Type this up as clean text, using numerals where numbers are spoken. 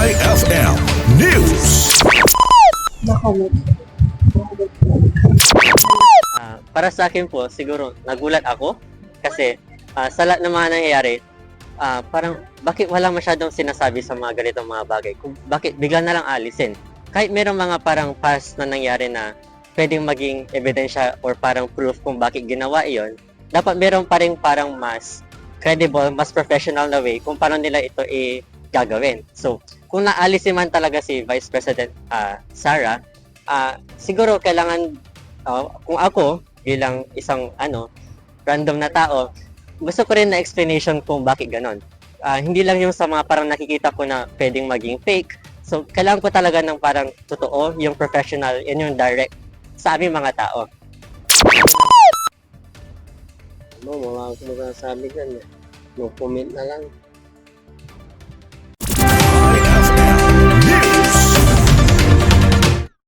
IFM News. Para sa akin po, siguro nagulat ako kasi sa lahat ng mga nangyayari, parang bakit wala masyadong sinasabi sa mga ganitong mga bagay? Kung bakit bigla na lang alisin? Kahit merong mga parang past na nangyari na pwedeng maging ebidensya or parang proof kung bakit ginawa iyon, dapat meron pa rin parang mas credible, mas professional na way kung paano nila ito gagawin. So, kung naalisin man talaga si Vice President Sara, siguro kailangan, kung ako bilang isang random na tao, gusto ko rin na explanation kung bakit ganon. Hindi lang yung sa mga parang nakikita ko na pwedeng maging fake. So, kailangan ko talaga ng parang totoo, yung professional, and yung direct sa aming mga tao. Mga sabi dyan, no comment na lang.